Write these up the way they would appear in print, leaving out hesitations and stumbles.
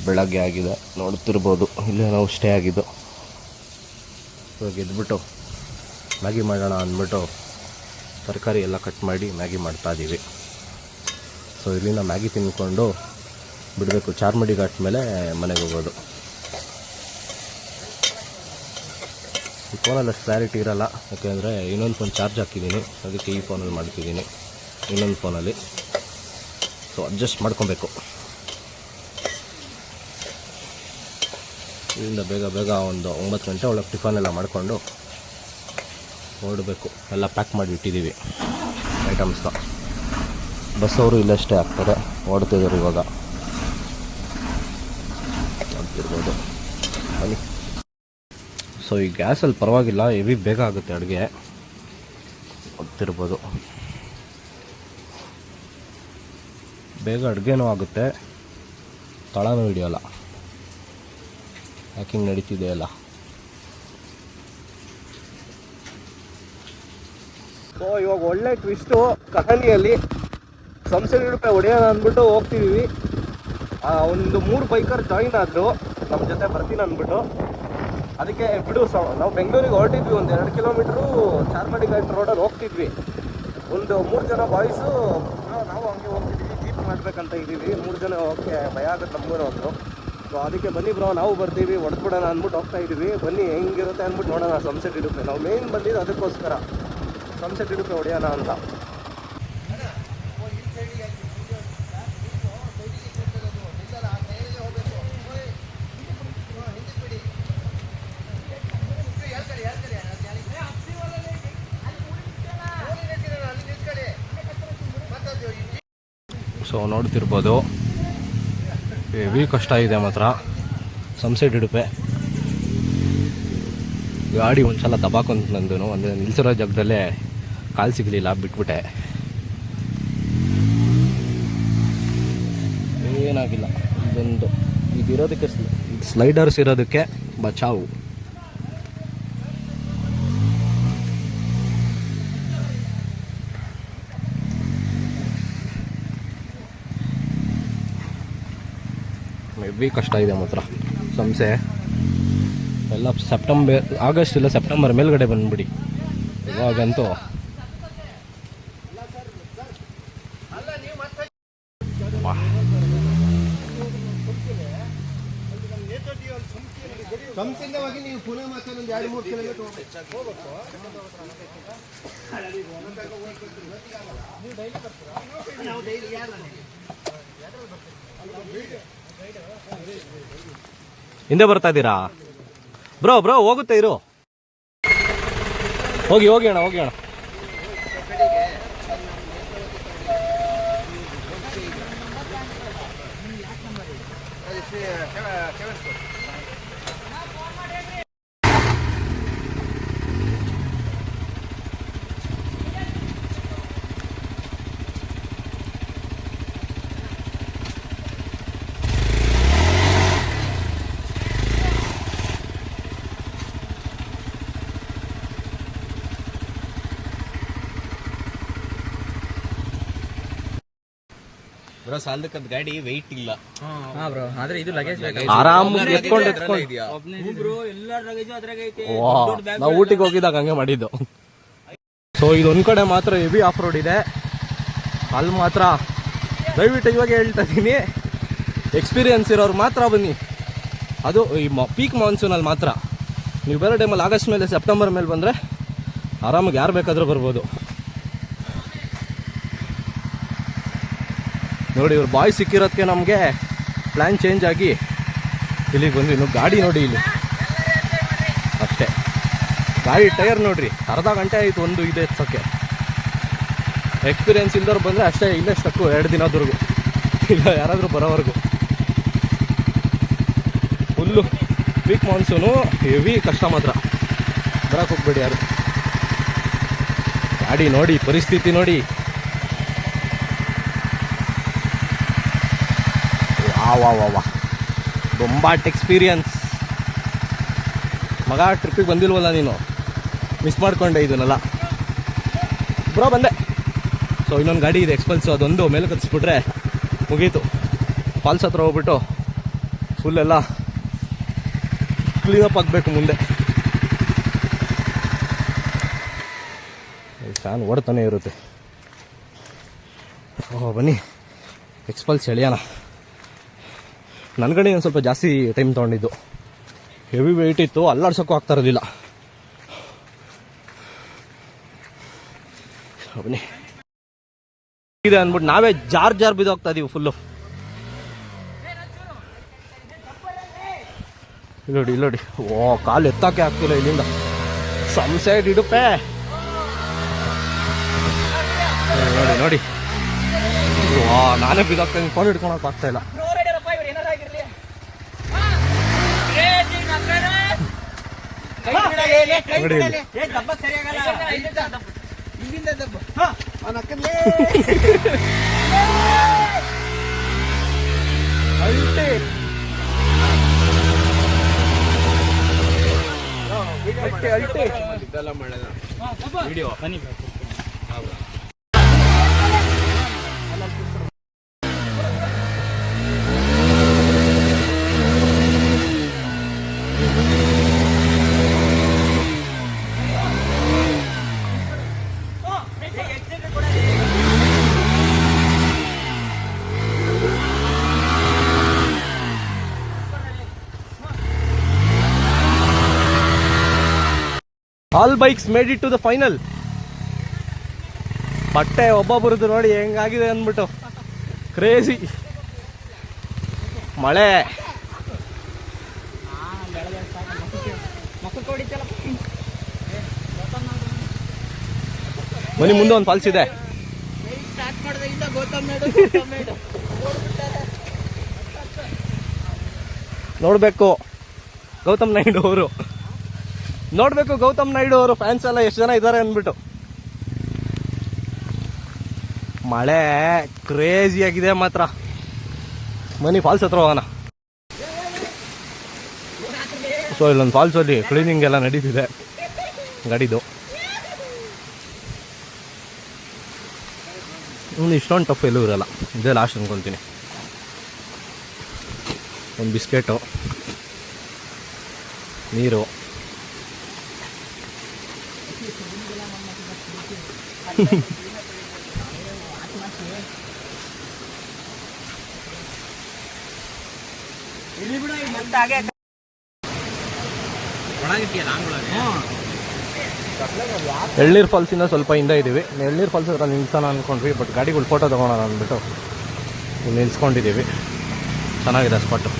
ಬೆಳಗ್ಗೆ ಆಗಿದೆ ನೋಡ್ತಿರ್ಬೋದು. ಇಲ್ಲೇ ನಾವು ಸ್ಟೇ ಆಗಿದ್ದು. ಇವಾಗ ಎದ್ಬಿಟ್ಟು ಮ್ಯಾಗಿ ಮಾಡೋಣ ಅಂದ್ಬಿಟ್ಟು ತರಕಾರಿ ಎಲ್ಲ ಕಟ್ ಮಾಡಿ ಮ್ಯಾಗಿ ಮಾಡ್ತಾಯಿದ್ದೀವಿ. ಸೊ ಇಲ್ಲಿಂದ ಮ್ಯಾಗಿ ತಿನ್ಕೊಂಡು ಬಿಡಬೇಕು. ಚಾರ್ಮಡಿ ಘಾಟ್ ಮೇಲೆ ಮನೆಗೆ ಹೋಗೋದು. ಈ ಫೋನಲ್ಲಿ ಅಷ್ಟು ಕ್ಲಾರಿಟಿ ಇರೋಲ್ಲ, ಯಾಕೆಂದರೆ ಇನ್ನೊಂದು ಫೋನ್ ಚಾರ್ಜ್ ಹಾಕಿದ್ದೀನಿ, ಅದಕ್ಕೆ ಈ ಫೋನಲ್ಲಿ ಮಾಡ್ತಿದ್ದೀನಿ ಇನ್ನೊಂದು ಫೋನಲ್ಲಿ. ಸೊ ಅಡ್ಜಸ್ಟ್ ಮಾಡ್ಕೊಬೇಕು. ಇಲ್ಲಿಂದ ಬೇಗ ಬೇಗ ಒಂದು 9 ಗಂಟೆ ಒಳಗೆ ಟಿಫನ್ ಎಲ್ಲ ಮಾಡಿಕೊಂಡು ಹೊರಡಬೇಕು. ಎಲ್ಲ ಪ್ಯಾಕ್ ಮಾಡಿ ಇಟ್ಟಿದ್ದೀವಿ ಐಟಮ್ಸ್ನ. ಬಸ್ಸವರು ಇಲ್ಲಷ್ಟೇ ಆಗ್ತಾರೆ, ಓಡ್ತಿದ್ದಾರೆ ಇವಾಗ. ನೋಡ್ತಿರ್ಬೋದು ಬನ್ನಿ. ಸೊ ಈ ಗ್ಯಾಸಲ್ಲಿ ಪರವಾಗಿಲ್ಲ, ಹೆವಿ ಬೇಗ ಆಗುತ್ತೆ ಅಡುಗೆ. ಗೊತ್ತಿರ್ಬೋದು, ಬೇಗ ಅಡುಗೆನೂ ಆಗುತ್ತೆ, ತಳನೂ ಹಿಡಿಯೋಲ್ಲ. ಪ್ಯಾಕಿಂಗ್ ನಡೀತಿದೆ ಅಲ್ಲ. ಸೊ ಇವಾಗ ಒಳ್ಳೆ ಟ್ವಿಸ್ಟು ಕಹನಿಯಲ್ಲಿ. ಸಂಸೆ ರೂಪಾಯಿ ಹೊಡೆಯೋಣ ಅಂದ್ಬಿಟ್ಟು ಹೋಗ್ತಿದ್ದೀವಿ. ಒಂದು 3 ಬೈಕರ್ ಜಾಯಿನ್ ಆದರು ನಮ್ಮ ಜೊತೆ ಬರ್ತೀನಿ ಅಂದ್ಬಿಟ್ಟು. ಅದಕ್ಕೆ ಬಿಡು ನಾವು ಬೆಂಗಳೂರಿಗೆ ಹೊರಟಿದ್ವಿ. ಒಂದು 2 ಕಿಲೋಮೀಟ್ರು ಚಾರ್ಮಡಿ ಘಾಟ್ ರೋಡಲ್ಲಿ ಹೋಗ್ತಿದ್ವಿ. ಒಂದು 3 ಜನ ಬಾಯ್ಸು ನಾವು ಹಂಗೆ ಹೋಗ್ತಿದ್ವಿ, ಜೀಪ್ ಮಾಡಬೇಕಂತ ಇದ್ದೀವಿ. 3 ಜನ ಹೋಗಕ್ಕೆ ಭಯ ಆಗುತ್ತೆ ನಮ್ಮೂರು ಹೋದ್ರು. ಸೊ ಅದಕ್ಕೆ ಬನ್ನಿ ಬ್ರೋ ನಾವು ಬರ್ತೀವಿ, ಹೊಡೆದ್ಬಿಡೋಣ ಅಂದ್ಬಿಟ್ಟು ಹೋಗ್ತಾ ಇದ್ದೀವಿ. ಬನ್ನಿ ಹೆಂಗಿರುತ್ತೆ ಅಂದ್ಬಿಟ್ಟು ನೋಡೋಣ ಸನ್ಸೆಟ್ ಇಡುತ್ತೆ. ನಾವು ಮೇನ್ ಬಂದಿದ್ದು ಅದಕ್ಕೋಸ್ಕರ, ಸನ್ಸೆಟ್ ಇಡುತ್ತೆ ಹೊಡೆಯೋಣ ಅಂತ. ಸೊ ನೋಡ್ತಿರ್ಬೋದು, ಹೆವಿ ಕಷ್ಟ ಇದೆ ಮಾತ್ರ ಸನ್ಸೆಟ್ ಇಡುಪೆ. ಗಾಡಿ ಒಂದ್ಸಲ ದಬಾಕೊಂತ ನಂದು, ಅಂದರೆ ನಿಲ್ಸಿರೋ ಜಾಗದಲ್ಲೇ ಕಾಲು ಸಿಗಲಿಲ್ಲ, ಬಿಟ್ಬಿಟ್ಟೆ. ಏನಾಗಿಲ್ಲ, ಇದಿರೋದಕ್ಕೆ ಸ್ಲೈಡರ್ಸ್ ಇರೋದಕ್ಕೆ ಬಚಾವು. ಹೆವಿ ಕಷ್ಟ ಇದೆ ಮಾತ್ರ ಸಂಸೆ ಎಲ್ಲ. ಆಗಸ್ಟ್ ಇಲ್ಲ ಸೆಪ್ಟೆಂಬರ್ ಮೇಲ್ಗಡೆ ಬಂದ್ಬಿಡಿ. ಇವಾಗಂತೂ ನೀವು ಪುನಃ ಮತ್ತೆ 2-3 ಕಿಲೋಮೀಟರ್ ಹಿಂದೆ ಬರ್ತಾ ಇದ್ದೀರಾ ಬ್ರೋ? ಹೋಗುತ್ತೆ ಇರು, ಹೋಗಿ ಅಣ್ಣ. ಬ್ರೋ ಸಾಲದಕ್ಕಂತ ಗಾಡಿ ವೆಯ್ಟ್ ಇಲ್ಲ. ಬ್ರೋ ಆದ್ರೆ ಇದು ಲಗೇಜ್ ಆರಾಮಾಗಿ ಎತ್ಕೊಂಡು ನಾವು ಊಟಿಗೆ ಹೋಗಿದಾಗ ಹಂಗೆ ಮಾಡಿದ್ದು. ಸೊ ಇದೊಂದು ಕಡೆ ಮಾತ್ರ ಹೆವಿ ಆಫ್ ರೋಡ್ ಇದೆ. ಅಲ್ಲಿ ಮಾತ್ರ ದಯವಿಟ್ಟು ಇವಾಗ ಹೇಳ್ತಾ ಇದ್ದೀನಿ, ಎಕ್ಸ್ಪೀರಿಯನ್ಸ್ ಇರೋರು ಮಾತ್ರ ಬನ್ನಿ. ಅದು ಈ ಪೀಕ್ ಮಾನ್ಸೂನಲ್ಲಿ ಮಾತ್ರ. ನೀವು ಬೇರೆ ಟೈಮಲ್ಲಿ ಆಗಸ್ಟ್ ಮೇಲೆ ಸೆಪ್ಟೆಂಬರ್ ಮೇಲೆ ಬಂದರೆ ಆರಾಮಾಗಿ ಯಾರು ಬೇಕಾದರೂ ಬರ್ಬೋದು. ನೋಡಿ ಇವ್ರು ಬಾಯ್ ಸಿಕ್ಕಿರೋದಕ್ಕೆ ನಮಗೆ ಪ್ಲ್ಯಾನ್ ಚೇಂಜ್ ಆಗಿ ಇಲ್ಲಿಗೆ ಬಂದ್ವಿ. ಇನ್ನು ಗಾಡಿ ನೋಡಿ ಇಲ್ಲಿ ಅಷ್ಟೇ, ಗಾಡಿ ಟೈರ್ ನೋಡ್ರಿ, ಅರ್ಧ ಗಂಟೆ ಆಯಿತು ಒಂದು ಇದು ಎತ್ಸೋಕ್ಕೆ. ಎಕ್ಸ್ಪೀರಿಯನ್ಸ್ ಇಲ್ದವ್ರು ಬಂದರೆ ಅಷ್ಟೇ, ಇಲ್ಲೇ ಸ್ಟಕ್ಕು 2 ದಿನದವರೆಗೂ, ಇಲ್ಲ ಯಾರಾದರೂ ಬರೋವರೆಗೂ. ಫುಲ್ಲು ಪೀಕ್ ಮಾನ್ಸೂನು, ಹೆವಿ ಕಷ್ಟ ಮಾತ್ರ. ಬರೋಕ್ಕೆ ಹೋಗ್ಬೇಡಿ ಯಾರು. ಗಾಡಿ ನೋಡಿ, ಪರಿಸ್ಥಿತಿ ನೋಡಿ. ವಾ ಬೊಂಬಾಟ್ ಎಕ್ಸ್ಪೀರಿಯನ್ಸ್. ಮಗ ಟ್ರಿಪ್ಪಿಗೆ ಬಂದಿಲ್ವಲ್ಲ ನೀನು, ಮಿಸ್ ಮಾಡಿಕೊಂಡೆ ಇದನ್ನೆಲ್ಲ. ಬ್ರೋ ಬಂದೆ. ಸೊ ಇನ್ನೊಂದು ಗಾಡಿ ಇದೆ ಎಕ್ಸ್ಪಲ್ಸು, ಅದೊಂದು ಮೇಲೆ ಕತ್ತಿಸ್ಬಿಟ್ರೆ ಮುಗೀತು. ಫಾಲ್ಸ್ ಹತ್ರ ಹೋಗ್ಬಿಟ್ಟು ಫುಲ್ ಎಲ್ಲ ಕ್ಲೀನಪ್ ಆಗಬೇಕು ಮುಂದೆ. ಫ್ಯಾನ್ ಓಡ್ತಾನೆ ಇರುತ್ತೆ. ಓಹ್ ಬನ್ನಿ ಎಕ್ಸ್ಪಲ್ಸ್ ಎಳೆಯೋಣ. ನನ್ನ ಕಡೆ ಒಂದು ಸ್ವಲ್ಪ ಜಾಸ್ತಿ ಟೈಮ್ ತೊಗೊಂಡಿದ್ದು, ಹೆವಿ ವೆಯ್ಟ್ ಇತ್ತು, ಅಲ್ಲಾಡ್ಸೋಕ್ಕೂ ಆಗ್ತಾ ಇರೋದಿಲ್ಲ. ಬನ್ನಿ ಇದೆ ಅಂದ್ಬಿಟ್ಟು ನಾವೇ ಜಾರ್ ಬಿದ್ದೋಗ್ತಾ ಇದೀವಿ ಫುಲ್ಲು. ಇಲ್ಲೋಡಿ ಓ ಕಾಲು ಎತ್ತಕ್ಕೆ ಆಗ್ತಿಲ್ಲ ಇಲ್ಲಿಂದ. ಸಮ್ ಸೈಡ್ ಇಡುಪೆ ನೋಡಿ. ವಾ ನಾನೇ ಬಿದ್ದೋಗ್ತಾ ಫೋನ್ ಹಿಡ್ಕೊಳಕ್ ಆಗ್ತಾ ಇಲ್ಲ. Video all bikes made it to the final. ಬಟ್ಟೆ ಒಬ್ಬೊಬ್ಬರದ್ದು ನೋಡಿ ಹೆಂಗಾಗಿದೆ ಅಂದ್ಬಿಟ್ಟು ಕ್ರೇಜಿ. ಮಳೆ ಮನೆ ಮುಂದೆ ಒಂದು ಫಾಲ್ಸ್ ಇದೆ. ನೋಡ್ಬೇಕು ಗೌತಮ್ ನಾಯ್ಡು ಅವರು, ನೋಡ್ಬೇಕು ಗೌತಮ್ ನಾಯ್ಡು ಅವರು ಫ್ಯಾನ್ಸ್ ಎಲ್ಲ ಎಷ್ಟು ಜನ ಇದ್ದಾರೆ ಅಂದ್ಬಿಟ್ಟು. ಮಳೆ ಕ್ರೇಜಿ ಆಗಿದೆ ಮಾತ್ರ. ಮನಿ ಫಾಲ್ಸ್ ಹತ್ರ ಹೋಗೋಣ. ಸೊ ಇಲ್ಲೊಂದು ಫಾಲ್ಸಲ್ಲಿ ಕ್ಲೀನಿಂಗ್ ಎಲ್ಲ ನಡೀತಿದೆ ಗಾಡಿದು. ಇನ್ನು ಇಷ್ಟೊಂದು ಟಫ್ ಎಲ್ಲೂ ಇರಲ್ಲ, ಇದೇ ಲಾಸ್ಟ್ ಅನ್ಕೊತೀನಿ. ಒಂದು ಬಿಸ್ಕೆಟು, ನೀರು, ಎಳ್ನೀರು ಫಾಲ್ಸಿಂದ ಸ್ವಲ್ಪ ಹಿಂದೆ ಇದ್ದೀವಿ. ಎಳ್ನೀರು ಫಾಲ್ಸ್ ಹತ್ರ ನಿಲ್ಸೋಣ ಅಂದ್ಕೊಂಡ್ವಿ, ಬಟ್ ಗಾಡಿಗಳು ಫೋಟೋ ತೊಗೊಳೋಣ ಅಂದ್ಬಿಟ್ಟು ನಿಲ್ಸ್ಕೊಂಡಿದ್ದೀವಿ. ಚೆನ್ನಾಗಿದೆ ಸ್ಪಾಟು.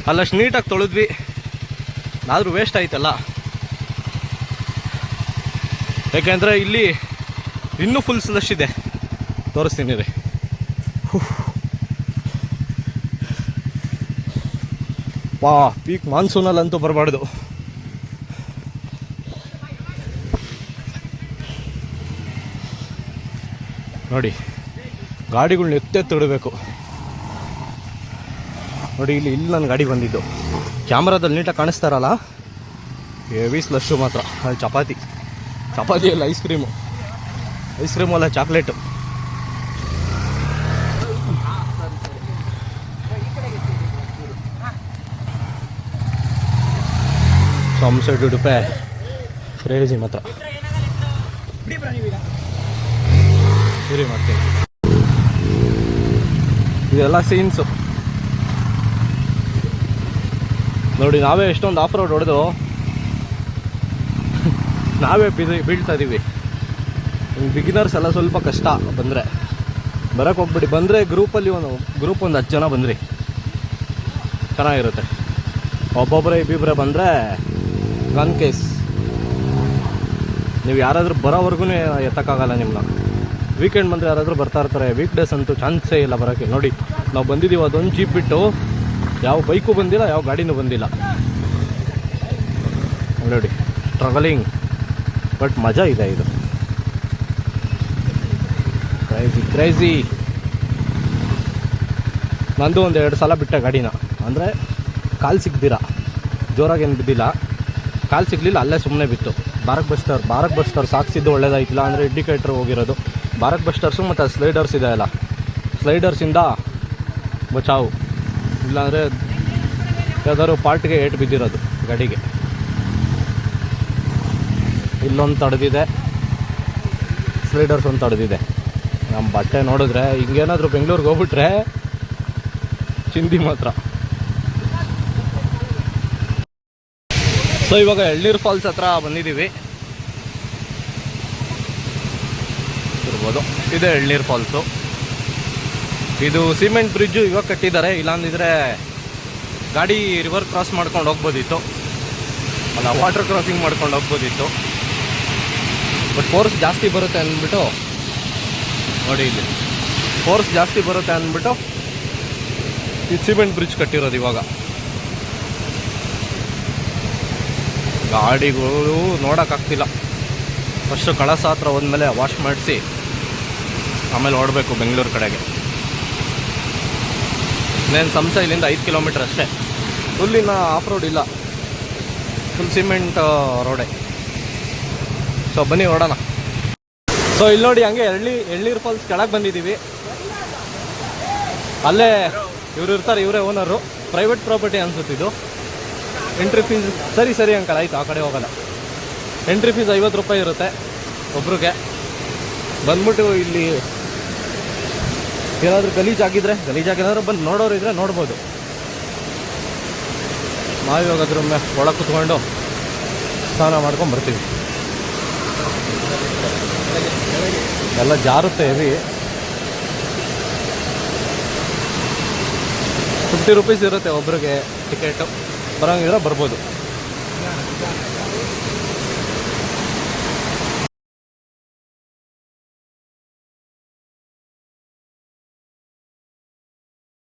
ಅಲ್ಲಷ್ಟು ನೀಟಾಗಿ ತೊಳೆದ್ವಿ, ಆದರೂ ವೇಸ್ಟ್ ಆಯ್ತಲ್ಲ. ಯಾಕೆಂದರೆ ಇಲ್ಲಿ ಇನ್ನೂ ಫುಲ್ ಸ್ಲಶ್ ಇದೆ, ತೋರಿಸ್ತೀನಿ ರೀ. ವಾ ಪೀಕ್ ಮಾನ್ಸೂನಲ್ಲಂತೂ ಬರಬಾರ್ದು. ನೋಡಿ ಗಾಡಿಗಳ್ನ ಎತ್ತೆತ್ತಿಡಬೇಕು. ನೋಡಿ ಇಲ್ಲಿ ನನ್ನ ಗಾಡಿ ಬಂದಿದ್ದು. ಕ್ಯಾಮ್ರಾದಲ್ಲಿ ನೀಟಾಗಿ ಕಾಣಿಸ್ತಾರಲ್ಲ, ಹೆವಿ ಸ್ಲಶ್ಶು ಮಾತ್ರ. ಅಲ್ಲಿ ಚಪಾತಿಯಲ್ಲಿ ಐಸ್ ಕ್ರೀಮು ಅಲ್ಲ ಚಾಕ್ಲೇಟು. ಸಮ್ಸೆಟ್ ಉಡುಪೆ ಕ್ರೇಜಿ ಮಾತ್ರ. ಸರಿ ಮಾಡ್ತೀನಿ. ಇದೆಲ್ಲ ಸೀನ್ಸು ನೋಡಿ. ನಾವೇ ಎಷ್ಟೊಂದು ಆಫ್ ರೋಡ್ ಹೊಡೆದು ನಾವೇ ಬೀಳ್ತಾ ಇದ್ದೀವಿ. ಬಿಗಿನರ್ಸ್ ಎಲ್ಲ ಸ್ವಲ್ಪ ಕಷ್ಟ ಬಂದರೆ ಬರೋಕ್ಕೆ ಹೋಗ್ಬಿಡಿ. ಬಂದರೆ ಗ್ರೂಪಲ್ಲಿ ಒಂದು 10 ಜನ ಬಂದ್ರಿ, ಚೆನ್ನಾಗಿರುತ್ತೆ. ಒಬ್ಬೊಬ್ಬರೇ ಇಬ್ಬಿಬ್ಬರೇ ಬಂದರೆ ಗನ್ ಕೇಸ್. ನೀವು ಯಾರಾದರೂ ಬರೋವರೆಗೂ ಎತ್ತಕ್ಕಾಗಲ್ಲ ನಿಮ್ಮನ್ನ. ವೀಕೆಂಡ್ ಬಂದರೆ ಯಾರಾದರೂ ಬರ್ತಾ ಇರ್ತಾರೆ, ವೀಕ್ ಡೇಸ್ ಅಂತೂ ಚಾನ್ಸೇ ಇಲ್ಲ ಬರೋಕ್ಕೆ. ನೋಡಿ ನಾವು ಬಂದಿದ್ದೀವಿ, ಅದೊಂದು ಜೀಪ್ ಬಿಟ್ಟು ಯಾವ ಬೈಕು ಬಂದಿಲ್ಲ, ಯಾವ ಗಾಡಿನೂ ಬಂದಿಲ್ಲ. ನೋಡಿ ಸ್ಟ್ರಗಲಿಂಗ್, ಬಟ್ ಮಜಾ ಇದೆ. ಇದು ಕ್ರೈಸಿ. ನಂದು 1-2 ಸಲ ಬಿಟ್ಟೆ ಗಾಡಿನ, ಅಂದರೆ ಕಾಲು ಸಿಗ್ದಿರ, ಜೋರಾಗೇನು ಬಿದ್ದಿಲ್ಲ, ಕಾಲು ಸಿಗಲಿಲ್ಲ, ಅಲ್ಲೇ ಸುಮ್ಮನೆ ಬಿತ್ತು. ಭಾರತ್ ಬಸ್ಟರ್ಸ್ ಹಾಕ್ಸಿದ್ದು ಒಳ್ಳೇದಾಯ್ತಿಲ್ಲ ಅಂದರೆ ಇಂಡಿಕೇಟ್ರ್ ಹೋಗಿರೋದು. ಭಾರತ್ ಬಸ್ಟರ್ಸು ಮತ್ತು ಸ್ಲೈಡರ್ಸ್ ಇದೆ ಅಲ್ಲ, ಸ್ಲೈಡರ್ಸಿಂದ ಬಚಾವು, ಇಲ್ಲಾಂದರೆ ಯಾವ್ದಾದ್ರು ಪಾರ್ಟ್ಗೆ ಏಟು ಬಿದ್ದಿರೋದು ಗಾಡಿಗೆ. ಇಲ್ಲೊಂದು ತಡೆದಿದೆ, ಸ್ಲೈಡರ್ಸ್ ಒಂದು ತಡೆದಿದೆ. ನಮ್ಮ ಬಟ್ಟೆ ನೋಡಿದ್ರೆ ಹಿಂಗೇನಾದರೂ ಬೆಂಗಳೂರಿಗೆ ಹೋಗ್ಬಿಟ್ರೆ ಚಿಂದಿ ಮಾತ್ರ. ಸೊ ಇವಾಗ ಎಳ್ನೀರು ಫಾಲ್ಸ್ ಹತ್ರ ಬಂದಿದ್ದೀವಿ, ಇರ್ಬೋದು. ಇದೆ ಎಳ್ನೀರು ಫಾಲ್ಸು. ಇದು ಸಿಮೆಂಟ್ ಬ್ರಿಡ್ಜು ಇವಾಗ ಕಟ್ಟಿದ್ದಾರೆ, ಇಲ್ಲಾಂದಿದ್ರೆ ಗಾಡಿ ರಿವರ್ ಕ್ರಾಸ್ ಮಾಡ್ಕೊಂಡು ಹೋಗ್ಬೋದಿತ್ತು, ಅಲ್ಲ ವಾಟರ್ ಕ್ರಾಸಿಂಗ್ ಮಾಡ್ಕೊಂಡು ಹೋಗ್ಬೋದಿತ್ತು. ಬಟ್ ಫೋರ್ಸ್ ಜಾಸ್ತಿ ಬರುತ್ತೆ ಅಂದ್ಬಿಟ್ಟು ನೋಡಿ, ಇಲ್ಲಿ ಫೋರ್ಸ್ ಜಾಸ್ತಿ ಬರುತ್ತೆ ಅಂದ್ಬಿಟ್ಟು ಈ ಸಿಮೆಂಟ್ ಬ್ರಿಡ್ಜ್ ಕಟ್ಟಿರೋದು. ಇವಾಗ ಗಾಡಿಗಳು ನೋಡೋಕ್ಕಾಗ್ತಿಲ್ಲ. ಫಸ್ಟು ಕಳಸ ಹತ್ರ ಹೋದ್ಮೇಲೆ ವಾಶ್ ಮಾಡಿಸಿ ಆಮೇಲೆ ಓಡಬೇಕು ಬೆಂಗಳೂರು ಕಡೆಗೆ. ಇನ್ನೇನು ಸಂಸ ಇಲ್ಲಿಂದ 5 ಕಿಲೋಮೀಟ್ರ್ ಅಷ್ಟೇ. ಫುಲ್ಲಿನ ಆಫ್ ರೋಡ್ ಇಲ್ಲ, ಫುಲ್ ಸಿಮೆಂಟ್ ರೋಡೇ. ಸೊ ಬನ್ನಿ ಓಡೋಣ. ಸೊ ಇಲ್ಲಿ ನೋಡಿ, ಹಂಗೆ ಎಳ್ನೀರು ಫಾಲ್ಸ್ ಕೆಳಗೆ ಬಂದಿದ್ದೀವಿ. ಅಲ್ಲೇ ಇವ್ರು ಇರ್ತಾರೆ, ಇವರೇ ಓನರು. ಪ್ರೈವೇಟ್ ಪ್ರಾಪರ್ಟಿ ಅನ್ಸುತ್ತಿದ್ದು. ಎಂಟ್ರಿ ಫೀಸ್ ಸರಿ ಅಂಕಲ್, ಆಯಿತು, ಆ ಕಡೆ ಹೋಗೋಲ್ಲ. ಎಂಟ್ರಿ ಫೀಸ್ 50 ರೂಪಾಯಿ ಇರುತ್ತೆ ಒಬ್ರಿಗೆ. ಬಂದ್ಬಿಟ್ಟು ಇಲ್ಲಿ ಏನಾದರೂ ಗಲೀಜಾಗಿದ್ರೆ ಬಂದು ನೋಡೋರು ಇದ್ರೆ ನೋಡ್ಬೋದು. ನಾವಿವಾಗ ಅದ್ರ ಒಳಗೆ ಕುತ್ಕೊಂಡು ಸ್ನಾನ ಮಾಡ್ಕೊಂಡು ಬರ್ತೀವಿ. ಎಲ್ಲ ಜಾರುತ್ತೆ ಹೆವಿ. 50 ರೂಪೀಸ್ ಇರುತ್ತೆ ಒಬ್ರಿಗೆ ಟಿಕೆಟು. ಬರೋಂಗಿದ್ರೆ ಬರ್ಬೋದು.